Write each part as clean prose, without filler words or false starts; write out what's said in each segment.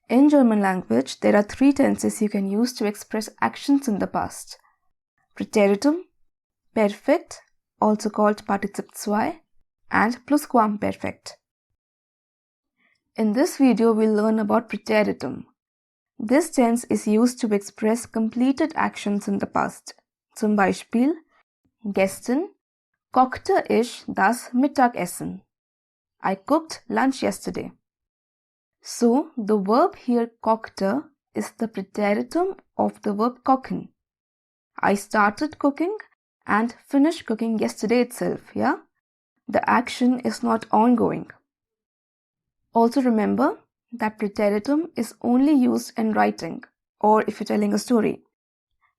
In German language, there are three tenses you can use to express actions in the past. Präteritum, Perfekt, also called Partizip 2, and Plusquamperfekt. In this video, we'll learn about Präteritum. This tense is used to express completed actions in the past. Zum Beispiel, gestern kochte ich das Mittagessen. I cooked lunch yesterday. So, the verb here kochte is the Präteritum of the verb kochen. I started cooking and finished cooking yesterday itself, yeah? The action is not ongoing. Also remember that Präteritum is only used in writing or if you're telling a story.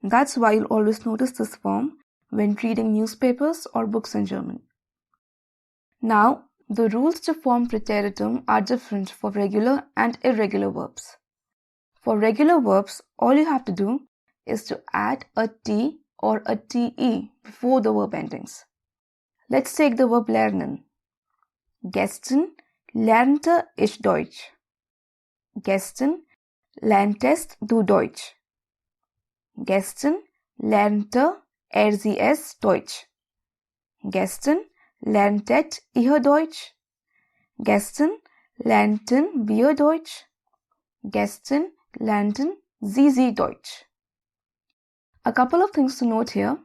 That's why you'll always notice this form when reading newspapers or books in German. Now, the rules to form Präteritum are different for regular and irregular verbs. For regular verbs, all you have to do is to add a T or a TE before the verb endings. Let's take the verb lernen. Gestern lernte ich Deutsch. Gestern lerntest du Deutsch. Gestern lernte sie es Deutsch. Gestern lerntet ihr Deutsch. Gestern lernten wir Deutsch. Gestern lernten sie Deutsch. A couple of things to note here.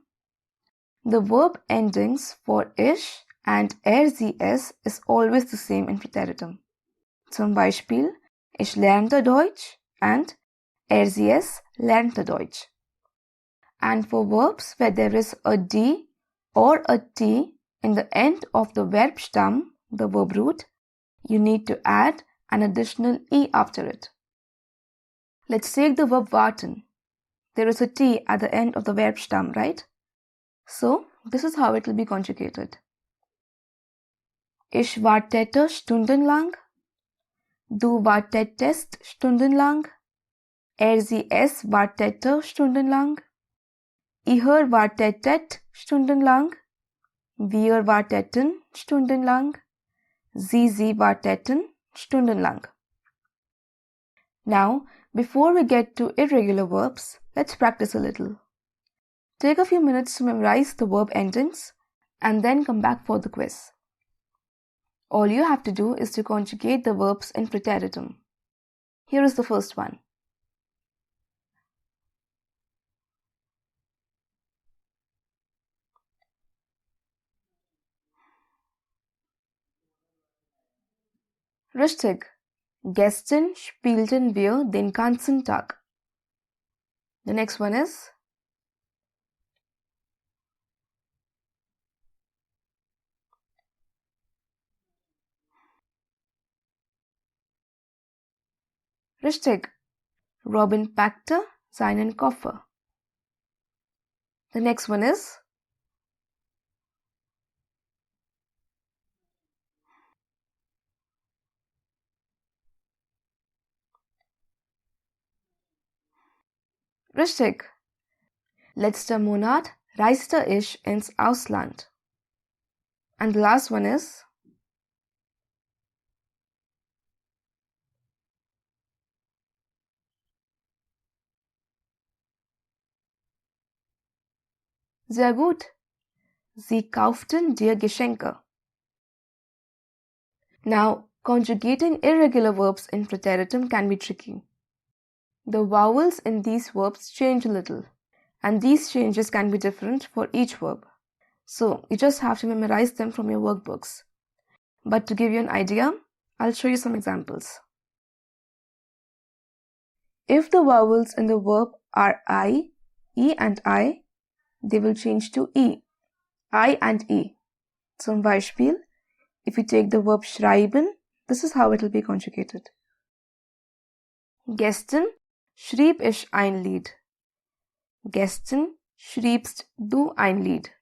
The verb endings for ich and sie es is always the same in Präteritum. Zum Beispiel, ich lernte Deutsch and sie es lernte Deutsch. And for verbs where there is a D or a T in the end of the verb stem, the verb root, you need to add an additional E after it. Let's take the verb warten. There is a T at the end of the verb stem, right? So, this is how it will be conjugated. Ich wartete stundenlang. Du wartetest stundenlang. Sie es wartete stundenlang. Ihr wartetet stundenlang. Wir warteten stundenlang. Sie warteten stundenlang. Now, before we get to irregular verbs, let's practice a little. Take a few minutes to memorize the verb endings and then come back for the quiz. All you have to do is to conjugate the verbs in Präteritum. Here is the first one. Richtig. Gestern spielten wir den ganzen Tag. The next one is richtig. Robin packte seinen Koffer. The next one is richtig. Letzter Monat reiste ich ins Ausland. And the last one is sehr gut. Sie kauften dir Geschenke. Now, conjugating irregular verbs in Präteritum can be tricky. The vowels in these verbs change a little, and these changes can be different for each verb. So, you just have to memorize them from your workbooks. But to give you an idea, I'll show you some examples. If the vowels in the verb are I, E and I, they will change to E. I and E. Zum Beispiel, if you take the verb schreiben, this is how it will be conjugated. Gestern schrieb ich ein Lied. Gestern schriebst du ein Lied.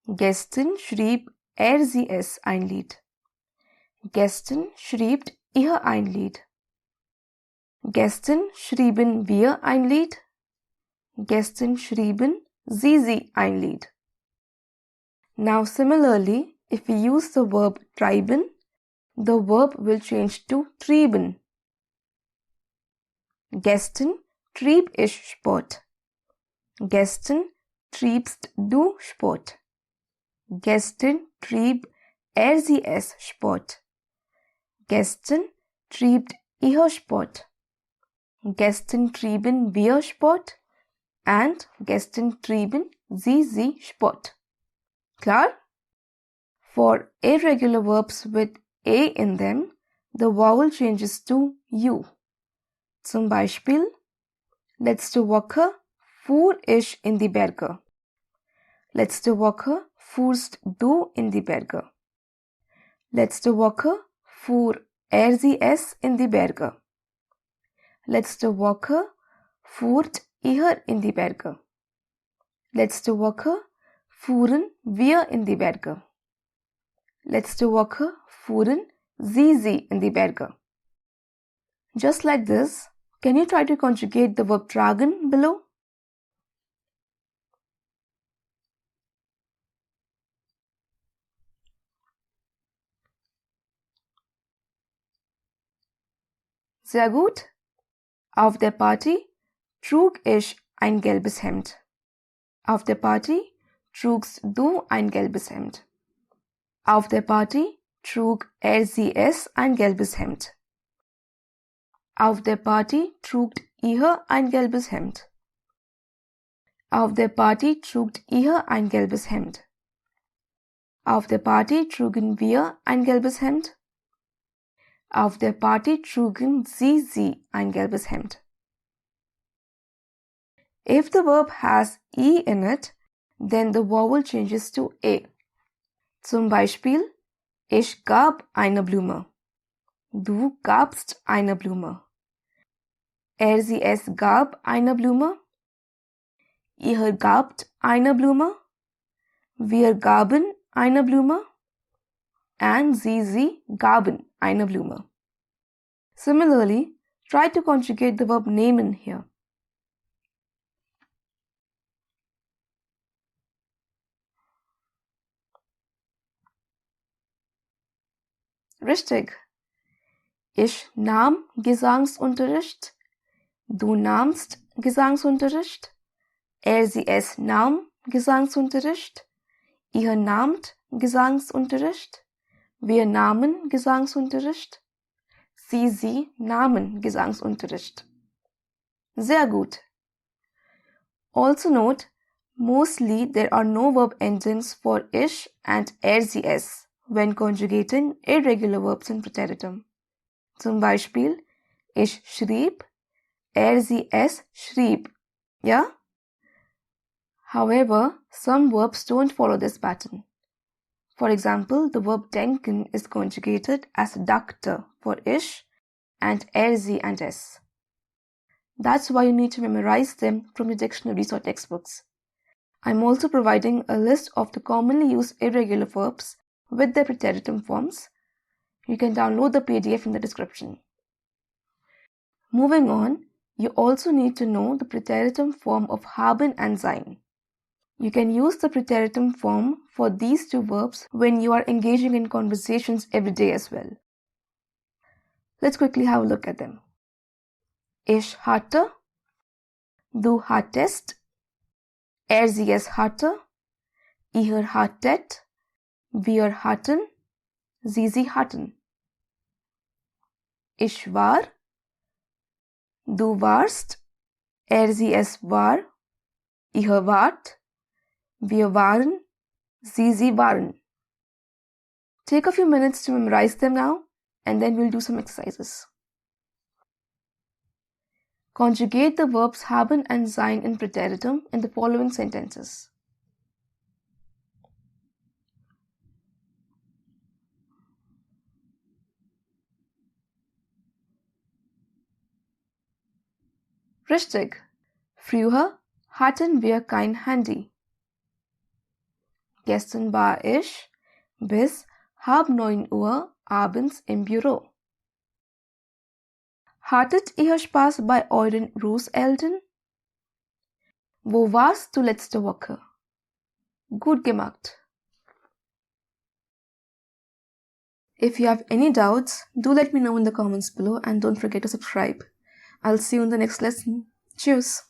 Gestern schrieb sie es ein Lied. Gestern schrieb ihr ein Lied. Gestern schrieben wir ein Lied. Gestern schrieben sie ein Lied. Now similarly, if we use the verb treiben, the verb will change to trieben. Gestern trieb ich Sport. Gestern triebst du Sport. Gestern trieb sie es Sport. Gestern triebt ihr Sport. Gestern trieben wir Sport. And gestern trieben sie Sport. Klar? For irregular verbs with a in them, the vowel changes to u. Zum Beispiel, letzte Woche fuhr ich in die Berge. Letzte Woche fuhrst du in die Berge. Letzte Woche fuhr sie es in die Berge. Letzte Woche fuhrt ihr in die Berge. Letzte Woche fuhren wir in die Berge. Letzte Woche fuhren sie in die Berge. Just like this, can you try to conjugate the verb tragen below? Sehr gut. Auf der Party trug ich ein gelbes Hemd. Auf der Party trugst du ein gelbes Hemd. Auf der Party trug sie es ein gelbes Hemd. Auf der Party trugt ihr ein gelbes Hemd. Auf der Party trugt ihr ein gelbes Hemd. Auf der Party trugen wir ein gelbes Hemd. Auf der Party trugen sie ein gelbes Hemd. If the verb has e in it, then the vowel changes to a. Zum Beispiel, ich gab eine Blume. Du gabst eine Blume. Sie es gab eine Blume. Ihr gabt eine Blume. Wir gaben eine Blume. And sie gaben eine Blume. Similarly, try to conjugate the verb nehmen here. Richtig. Ich nahm Gesangsunterricht. Du nahmst Gesangsunterricht. Sie es nahm Gesangsunterricht. Ihr nahmt Gesangsunterricht. Wir nahmen Gesangsunterricht. Sie nahmen Gesangsunterricht. Sehr gut. Also note, mostly there are no verb endings for ich and sie es when conjugating irregular verbs in Präteritum. Zum Beispiel, ich schrieb, sie es schrieb. Ja? However, some verbs don't follow this pattern. For example, the verb denken is conjugated as dachte for ich and sie and es. That's why you need to memorize them from the dictionaries or textbooks. I'm also providing a list of the commonly used irregular verbs with their Präteritum forms. You can download the PDF in the description. Moving on, you also need to know the Präteritum form of haben and sein. You can use the Präteritum form for these two verbs when you are engaging in conversations every day as well. Let's quickly have a look at them. Ich hatte, du hattest, sie es hatte, ihr hattet, wir hatten, sie hatten. Ich war, du warst, sie es war, ihr wart, wir waren, sie waren. Take a few minutes to memorize them now, and then we'll do some exercises. Conjugate the verbs haben and sein in Präteritum in the following sentences. Richtig. Früher hatten wir kein Handy. Gestern war ich bis halb 9 Uhr abends im Büro. Hattet ihr Spaß bei euren Großeltern? Wo warst du letzte Woche? Gut gemacht. If you have any doubts, do let me know in the comments below and don't forget to subscribe. I'll see you in the next lesson. Cheers!